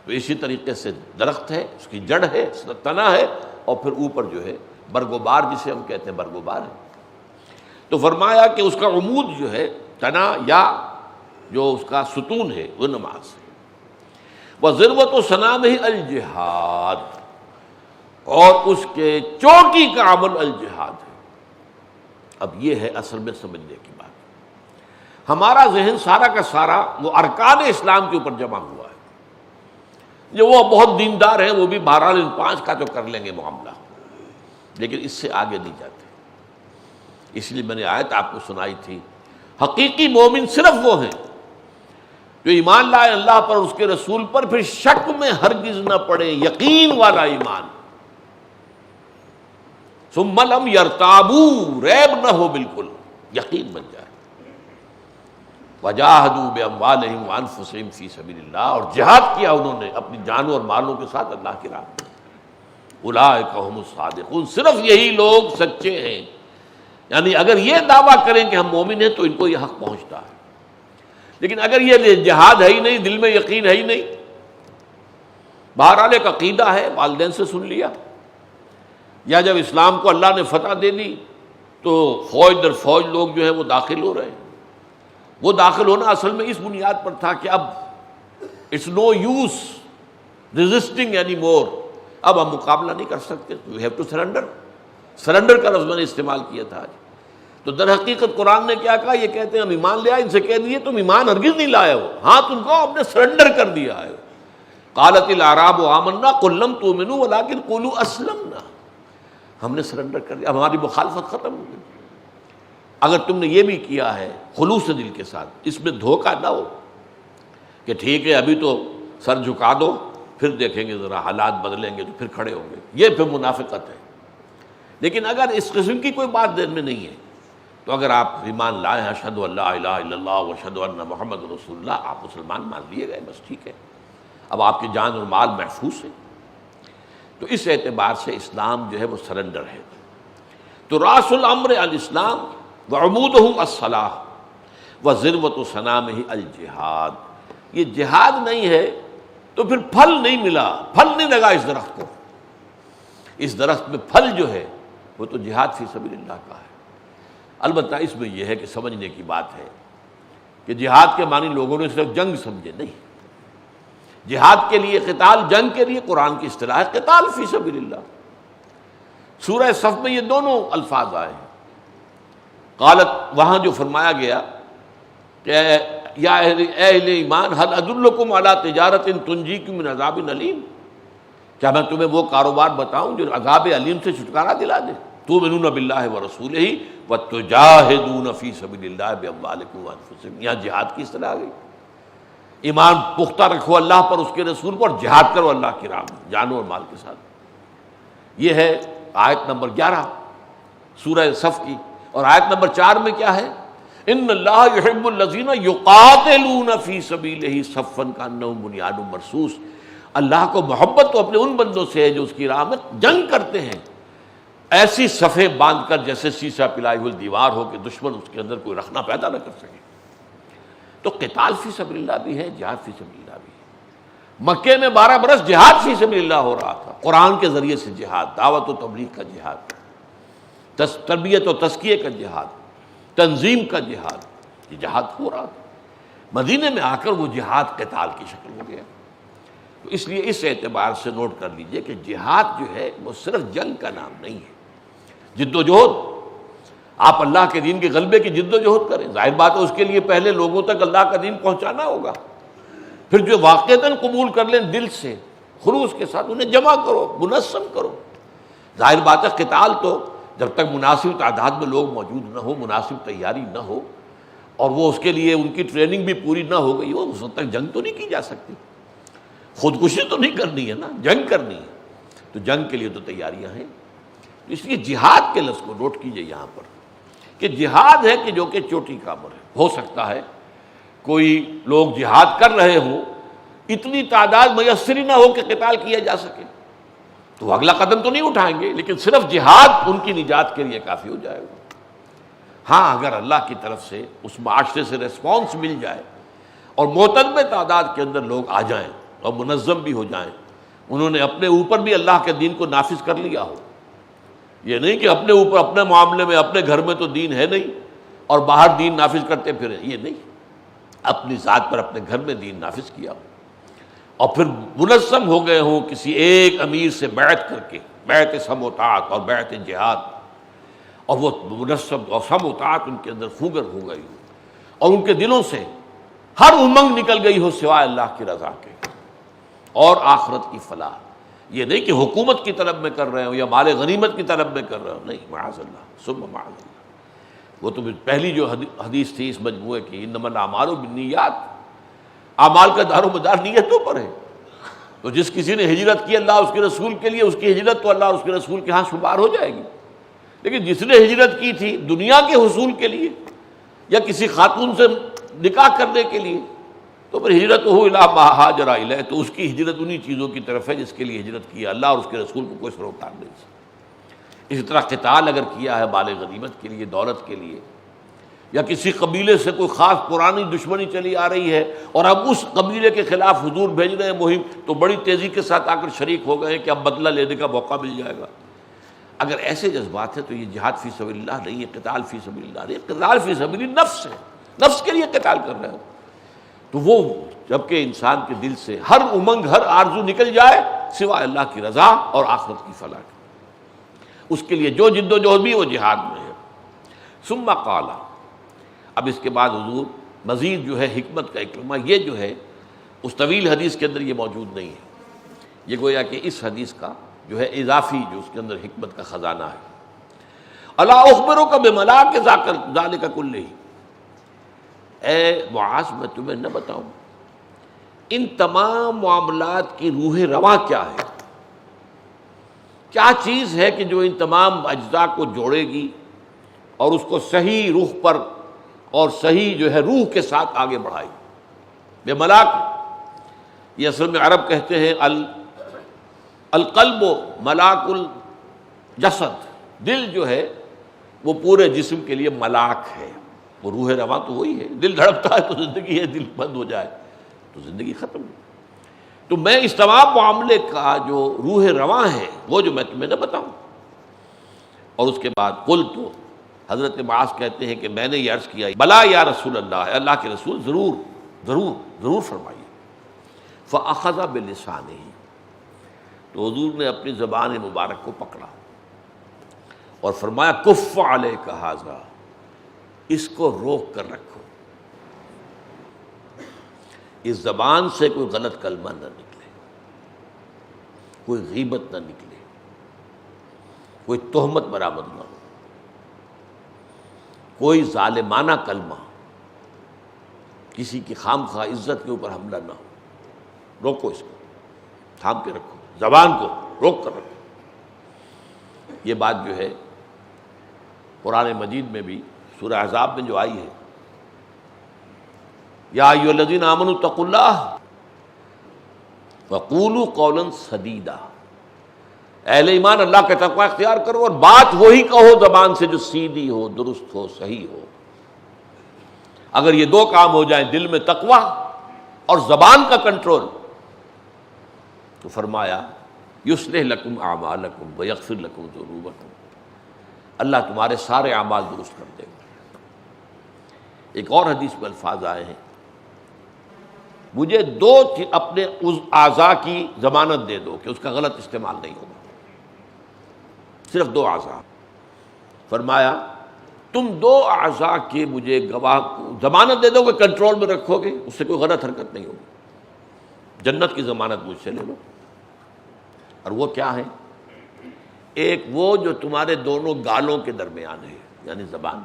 تو اسی طریقے سے درخت ہے، اس کی جڑ ہے، اس کا تنا ہے، اور پھر اوپر جو ہے برگوبار، جسے ہم کہتے ہیں برگوبار ہے۔ تو فرمایا کہ اس کا عمود جو ہے، تنا یا جو اس کا ستون ہے، وہ نماز ہے۔ وَذِرْوَةُ صَنَامِهِ الجہاد، اور اس کے چوٹی کا عمل الجہاد ہے۔ اب یہ ہے اصل میں سمجھنے کی بات۔ ہمارا ذہن سارا کا سارا وہ ارکان اسلام کے اوپر جمع ہوا ہے۔ جو وہ بہت دیندار ہیں وہ بھی بہرحال ان 5 کا تو کر لیں گے معاملہ، لیکن اس سے آگے نہیں جاتے۔ اس لیے میں نے آیت آپ کو سنائی تھی، حقیقی مومن صرف وہ ہیں جو ایمان لائے اللہ پر، اس کے رسول پر، پھر شک میں ہرگز نہ پڑے، یقین والا ایمان، ثم لم یرتابوا، ریب نہ ہو، بالکل یقین بن جائے۔ وجاہدوا باموالہم وانفسہم فی سبیل اللہ، اور جہاد کیا انہوں نے اپنی جانوں اور مالوں کے ساتھ اللہ کی راہ میں۔ اولئک هم الصادقون، صرف یہی لوگ سچے ہیں۔ یعنی اگر یہ دعویٰ کریں کہ ہم مومن ہیں تو ان کو یہ حق پہنچتا ہے، لیکن اگر یہ جہاد ہے ہی نہیں، دل میں یقین ہے ہی نہیں، بہرحال ایک عقیدہ ہے، والدین سے سن لیا، یا جب اسلام کو اللہ نے فتح دے دی تو فوج در فوج لوگ جو ہیں وہ داخل ہو رہے ہیں۔ وہ داخل ہونا اصل میں اس بنیاد پر تھا کہ اب it's no use resisting any more, اب ہم مقابلہ نہیں کر سکتے، we have to surrender. Surrender کا لفظ میں نے استعمال کیا تھا آج۔ تو در حقیقت قرآن نے کیا کہا؟ یہ کہتے ہیں ہم ایمان لے آئے، ان سے کہہ دیجیے تم ایمان ہرگز نہیں لائے ہو، ہاں تم کو ہم نے سرنڈر کر دیا ہے۔ قالت الاعراب آمنا قل لم تؤمنوا ولکن قولوا اسلمنا، ہم نے سرنڈر کر دیا، اب ہماری مخالفت ختم ہو گئی۔ اگر تم نے یہ بھی کیا ہے خلوص دل کے ساتھ، اس میں دھوکہ نہ ہو کہ ٹھیک ہے ابھی تو سر جھکا دو، پھر دیکھیں گے ذرا حالات بدلیں گے تو پھر کھڑے ہوں گے، یہ پھر منافقت ہے۔ لیکن اگر اس قسم کی کوئی بات دل میں نہیں ہے تو اگر آپ ایمان لائے ہیں اشہد ان لا الہ الا اللہ و اشہد ان محمد رسول اللہ، آپ مسلمان مان لیے گئے، بس ٹھیک ہے، اب آپ کی جان اور مال محفوظ ہے۔ تو اس اعتبار سے اسلام جو ہے وہ سرنڈر ہے۔ تو راس الامر الاسلام وعمودہ الصلاۃ وذروۃ صنامہ الجہاد، یہ جہاد نہیں ہے تو پھر پھل نہیں ملا، پھل نہیں لگا اس درخت کو۔ اس درخت میں پھل جو ہے وہ تو جہاد فی سبیل اللہ کا ہے۔ البتہ اس میں یہ ہے کہ سمجھنے کی بات ہے کہ جہاد کے معنی لوگوں نے صرف جنگ سمجھے، نہیں۔ جہاد کے لیے قتال، جنگ کے لیے قرآن کی اصطلاح ہے قتال فی سبیل اللہ۔ سورہ صف میں یہ دونوں الفاظ آئے ہیں۔ قالت، وہاں جو فرمایا گیا کہ یا اہل ایمان هل ادلکم علی تجارت تنجیکم من عذاب علیم، کیا میں تمہیں وہ کاروبار بتاؤں جو عذاب علیم سے چھٹکارا دلا دے؟ تؤمنون باللہ ورسولہ وتجاہدون فی سبیل اللہ باموالکم وانفسکم، یہاں جہاد کی اصطلاح آ گئی۔ ایمان پختہ رکھو اللہ پر، اس کے رسول پر، جہاد کرو اللہ کی راہ میں جانوں اور مال کے ساتھ۔ یہ ہے آیت نمبر 11 سورہ صف کی۔ اور آیت نمبر 4 میں کیا ہے؟ ان اللہ یحب الذین یقاتلون فی سبیلہ صفا کانہم بنیان مرصوص، اللہ کو محبت تو اپنے ان بندوں سے ہے جو اس کی راہ میں جنگ کرتے ہیں، ایسی صفیں باندھ کر جیسے سیسا پلائی ہوئی دیوار ہو کہ دشمن اس کے اندر کوئی رخنہ پیدا نہ کر سکے۔ تو قتال فی سبیل اللہ بھی ہے، جہاد فی سبیل اللہ بھی ہے۔ مکے میں 12 برس جہاد فی سبیل اللہ ہو رہا تھا، قرآن کے ذریعے سے جہاد، دعوت و تبلیغ کا جہاد، تربیت و تزکیے کا جہاد، تنظیم کا جہاد، یہ جہاد ہو رہا تھا۔ مدینے میں آ کر وہ جہاد قتال کی شکل ہو گیا۔ تو اس لیے اس اعتبار سے نوٹ کر لیجئے کہ جہاد جو ہے وہ صرف جنگ کا نام نہیں ہے، جد و جہد، آپ اللہ کے دین کے غلبے کی جد و جہد کریں۔ ظاہر بات ہے اس کے لیے پہلے لوگوں تک اللہ کا دین پہنچانا ہوگا، پھر جو واقعتاً قبول کر لیں دل سے خلوص کے ساتھ انہیں جمع کرو، منظم کرو۔ ظاہر بات ہے قتال تو جب تک مناسب تعداد میں لوگ موجود نہ ہو، مناسب تیاری نہ ہو، اور وہ اس کے لیے ان کی ٹریننگ بھی پوری نہ ہو گئی ہو، اس وقت تک جنگ تو نہیں کی جا سکتی۔ خودکشی تو نہیں کرنی ہے نا، جنگ کرنی ہے، تو جنگ کے لیے تو تیاریاں ہیں۔ اس لیے جہاد کے لفظ کو نوٹ کیجئے یہاں پر کہ جہاد ہے کہ جو کہ چوٹی کا امر ہے۔ ہو سکتا ہے کوئی لوگ جہاد کر رہے ہوں، اتنی تعداد میسر ہی نہ ہو کہ قتال کیا جا سکے، تو وہ اگلا قدم تو نہیں اٹھائیں گے، لیکن صرف جہاد ان کی نجات کے لیے کافی ہو جائے گا۔ ہاں اگر اللہ کی طرف سے اس معاشرے سے ریسپانس مل جائے اور معتدل تعداد کے اندر لوگ آ جائیں اور منظم بھی ہو جائیں، انہوں نے اپنے اوپر بھی اللہ کے دین کو نافذ کر لیا ہو، یہ نہیں کہ اپنے اوپر اپنے معاملے میں اپنے گھر میں تو دین ہے نہیں اور باہر دین نافذ کرتے پھریں، یہ نہیں، اپنی ذات پر اپنے گھر میں دین نافذ کیا ہو اور پھر منظم ہو گئے ہوں کسی ایک امیر سے بیعت کر کے، بیعت سم و طاعت اور بیعت جہاد، اور وہ منظم اور سم و طاعت ان کے اندر خوگر ہو گئی ہو اور ان کے دلوں سے ہر امنگ نکل گئی ہو سوائے اللہ کی رضا کے اور آخرت کی فلاح۔ یہ نہیں کہ حکومت کی طلب میں کر رہے ہوں یا مال غنیمت کی طلب میں کر رہے ہوں، نہیں، معاذ اللہ ثم معاذ اللہ۔ وہ تو پہلی جو حدیث تھی اس مجموعے کی، انما الاعمال بالنیات، اعمال کا دار و مدار نیتوں پر ہے۔ تو جس کسی نے ہجرت کی اللہ اس کے رسول کے لیے، اس کی ہجرت تو اللہ اور اس کے رسول کے ہاں شمار ہو جائے گی، لیکن جس نے ہجرت کی تھی دنیا کے حصول کے لیے یا کسی خاتون سے نکاح کرنے کے لیے، تو پھر ہجرت ہو الی ما ہاجر الیہ، تو اس کی ہجرت انہی چیزوں کی طرف ہے جس کے لیے ہجرت کی ہے، اللہ اور اس کے رسول کو کوئی سروکار نہیں ہے۔ اسی طرح قتال اگر کیا ہے مال غنیمت کے لیے، دولت کے لیے، یا کسی قبیلے سے کوئی خاص پرانی دشمنی چلی آ رہی ہے اور اب اس قبیلے کے خلاف حضور بھیج رہے ہیں مہم، تو بڑی تیزی کے ساتھ آ کر شریک ہو گئے کہ اب بدلہ لینے کا موقع مل جائے گا۔ اگر ایسے جذبات ہیں تو یہ جہاد فی سبیل اللہ نہیں ہے، قتال فی سبیل اللہ نہیں، قتال فی سبیل النفس ہے، نفس کے لیے قتال کر رہے ہو۔ تو وہ جبکہ انسان کے دل سے ہر امنگ، ہر آرزو نکل جائے سوائے اللہ کی رضا اور آخرت کی فلاح کی، اس کے لیے جو جد و جہد بھی وہ جہاد میں ہے۔ ثم قال، اب اس کے بعد حضور مزید جو ہے حکمت کا ایک لمحہ، یہ جو ہے اس طویل حدیث کے اندر یہ موجود نہیں ہے، یہ گویا کہ اس حدیث کا جو ہے اضافی جو اس کے اندر حکمت کا خزانہ ہے۔ الا اخبرک بملاک ذالک کلہ، اے معاذ میں تمہیں نہ بتاؤں ان تمام معاملات کی روح رواں کیا ہے، کیا چیز ہے کہ جو ان تمام اجزاء کو جوڑے گی اور اس کو صحیح رخ پر اور صحیح جو ہے روح کے ساتھ آگے بڑھائے گی۔ بے ملاک یہ اصل میں عرب کہتے ہیں القلب ملاک الجسد، دل جو ہے وہ پورے جسم کے لیے ملاک ہے، وہ روح رواں تو وہی ہے، دل دھڑکتا ہے تو زندگی ہے، دل بند ہو جائے تو زندگی ختم۔ تو میں اس تمام معاملے کا جو روح رواں ہے وہ جو میں تمہیں نہ بتاؤں۔ اور اس کے بعد قلت، تو حضرت معاذ کہتے ہیں کہ میں نے یہ عرض کیا بلا یا رسول اللہ، اللہ کے رسول ضرور ضرور ضرور فرمائیے۔ فاخذ بلسانہ، تو حضور نے اپنی زبان مبارک کو پکڑا اور فرمایا کف علیک ھذا، اس کو روک کر رکھو، اس زبان سے کوئی غلط کلمہ نہ نکلے، کوئی غیبت نہ نکلے، کوئی تہمت برآمد نہ ہو، کوئی ظالمانہ کلمہ، کسی کی خام خواہ عزت کے اوپر حملہ نہ ہو، روکو اس کو، تھام کے رکھو، زبان کو روک کر رکھو۔ یہ بات جو ہے قرآن مجید میں بھی سورہ احزاب میں جو آئی ہے، یا ایھا الذین آمنوا اتقوا اللہ وقولوا قولا سدیدا، اہل ایمان اللہ کا تقوی اختیار کرو اور بات وہی کہو زبان سے جو سیدھی ہو، درست ہو، صحیح ہو۔ اگر یہ دو کام ہو جائیں، دل میں تقوی اور زبان کا کنٹرول، تو فرمایا یصلح لکم اعمالکم ویغفر لکم ذنوبکم، اللہ تمہارے سارے اعمال درست کر دے گا۔ ایک اور حدیث میں الفاظ آئے ہیں، مجھے دو اپنے اعضاء کی ضمانت دے دو کہ اس کا غلط استعمال نہیں ہوگا، صرف دو اعضاء۔ فرمایا تم دو اعضاء کے مجھے گواہ ضمانت دے دو کہ کنٹرول میں رکھو گے، اس سے کوئی غلط حرکت نہیں ہوگی، جنت کی ضمانت مجھ سے لے لو۔ اور وہ کیا ہے؟ ایک وہ جو تمہارے دونوں گالوں کے درمیان ہے، یعنی زبان،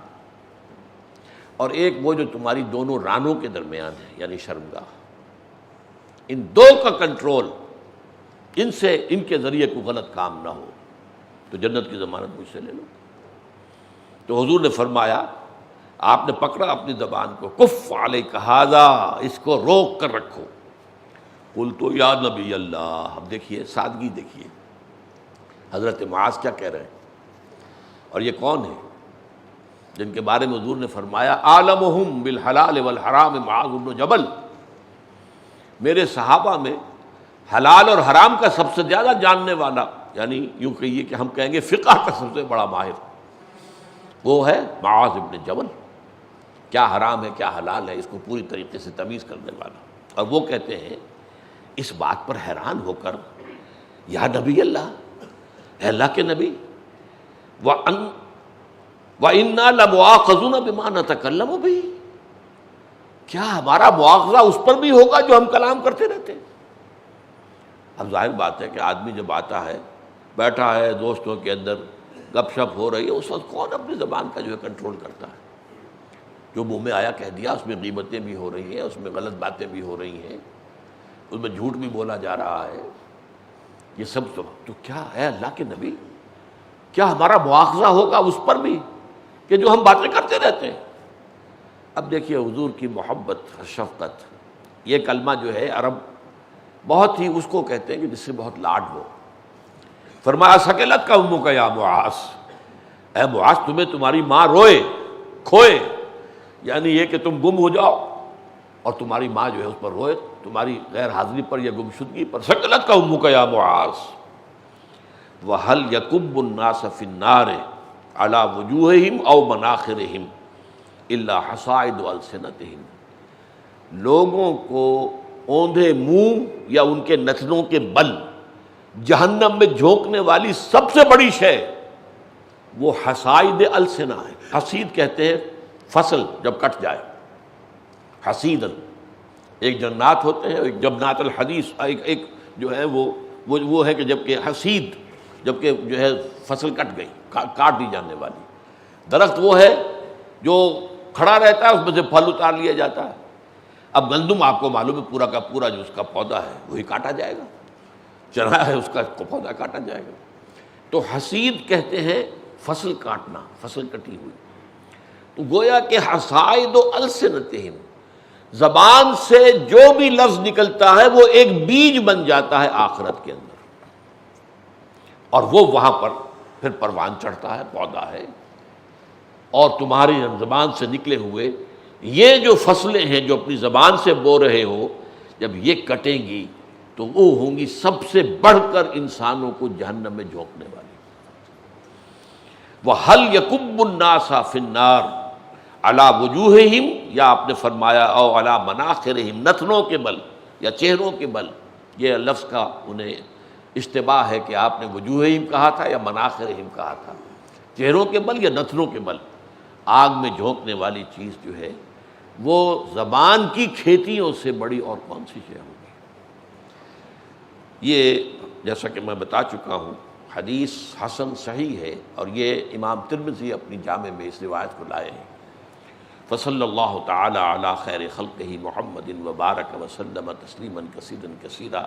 اور ایک وہ جو تمہاری دونوں رانوں کے درمیان ہے، یعنی شرمگاہ۔ ان دو کا کنٹرول، ان کے ذریعے کوئی غلط کام نہ ہو، تو جنت کی ضمانت مجھ سے لے لو۔ تو حضور نے فرمایا، آپ نے پکڑا اپنی زبان کو، کف علیک ھذا، اس کو روک کر رکھو۔ قلت یا نبی اللہ، اب دیکھیے سادگی، دیکھیے حضرت معاذ کیا کہہ رہے ہیں، اور یہ کون ہے جن کے بارے میں حضور نے فرمایا عالمہم بالحلال والحرام معاذ بن جبل، میرے صحابہ میں حلال اور حرام کا سب سے زیادہ جاننے والا، یعنی یوں کہیے کہ ہم کہیں گے فقہ کا سب سے بڑا ماہر، وہ ہے معاذ بن جبل۔ کیا حرام ہے کیا حلال ہے اس کو پوری طریقے سے تمیز کرنے والا۔ اور وہ کہتے ہیں اس بات پر حیران ہو کر، یا نبی اللہ، اے اللہ کے نبی، وَإِنَّا لَمُؤَاخَذُونَ بِمَا نَتَكَلَّمُ بِهِ، کیا ہمارا مواخذہ اس پر بھی ہوگا جو ہم کلام کرتے رہتے ہیں؟ اب ظاہر بات ہے کہ آدمی جب آتا ہے، بیٹھا ہے دوستوں کے اندر، گپ شپ ہو رہی ہے، اس وقت کون اپنی زبان کا جو ہے کنٹرول کرتا ہے؟ جو منہ میں آیا کہہ دیا، اس میں غیبتیں بھی ہو رہی ہیں، اس میں غلط باتیں بھی ہو رہی ہیں، اس میں جھوٹ بھی بولا جا رہا ہے، یہ سب تو کیا ہے اللہ کے نبی، کیا ہمارا مواخذہ ہوگا اس پر بھی کہ جو ہم باتیں کرتے رہتے ہیں؟ اب دیکھیے حضور کی محبت، شفقت، یہ کلمہ جو ہے عرب بہت ہی اس کو کہتے ہیں کہ جس سے بہت لاڈ ہو۔ فرمایا سکلت کا امو کا یا معاذ، اے معاذ تمہیں تمہاری ماں روئے کھوئے، یعنی یہ کہ تم گم ہو جاؤ اور تمہاری ماں جو ہے اس پر روئے، تمہاری غیر حاضری پر یا گمشدگی پر۔ سکلت کا امو کا یا معاذ، وَهَلْ يَكُبُّ النَّاسَ فِي النَّارِ عَلَى وُجُوهِهِمْ أَوْ مَنَاخِرِهِمْ إِلَّا حَصَائِدُ أَلْسِنَتِهِمْ، لوگوں کو اوندھے منہ یا ان کے نتنوں کے بل جہنم میں جھونکنے والی سب سے بڑی شے وہ حصائد السنہ ہے۔ حصید کہتے ہیں فصل جب کٹ جائے، حصیدن، ایک جنات ہوتے ہیں، ایک جبنات الحدیث، ایک جو ہے وہ ہے کہ جب کہ حصید، جب کہ جو ہے فصل کٹ گئی، کاٹ دی جانے والی۔ درخت وہ ہے جو کھڑا رہتا ہے، اس میں سے پھل اتار لیا جاتا ہے۔ اب گندم آپ کو معلوم ہے پورا کا پورا جو اس کا پودا ہے وہی کاٹا جائے گا، چنا ہے اس کا پودا کاٹا جائے گا۔ تو حصید کہتے ہیں فصل کاٹنا، فصل کٹی ہوئی۔ تو گویا کہ حصائد السنتہم، زبان سے جو بھی لفظ نکلتا ہے وہ ایک بیج بن جاتا ہے آخرت کے اندر، اور وہ وہاں پر پھر پروان چڑھتا ہے، پودا ہے۔ اور تمہاری زبان سے نکلے ہوئے یہ جو فصلیں ہیں جو اپنی زبان سے بو رہے ہو، جب یہ کٹیں گی تو وہ ہوں گی سب سے بڑھ کر انسانوں کو جہنم میں جھونکنے والی۔ وَهَلْ يَكُبُّ النَّاسَ فِي النَّارِ عَلَى وُجُوهِهِمْ، یا آپ نے فرمایا او عَلَى مَنَاخِرِهِمْ، نتنوں کے بل یا چہروں کے بل۔ یہ لفظ کا انہیں اشتباہ ہے کہ آپ نے وجوہہم کہا تھا یا مناخرہم کہا تھا، چہروں کے بل یا نتنوں کے بل۔ آگ میں جھونکنے والی چیز جو ہے وہ زبان کی کھیتیوں سے بڑی اور کون سی شے ہوگی؟ یہ جیسا کہ میں بتا چکا ہوں حدیث حسن صحیح ہے، اور یہ امام ترمذی اپنی جامع میں اس روایت کو لائے ہیں۔ فصلی اللہ تعالی علی خیر خلقہ محمد وبارک وسلم تسلیما کثیرا کثیرا۔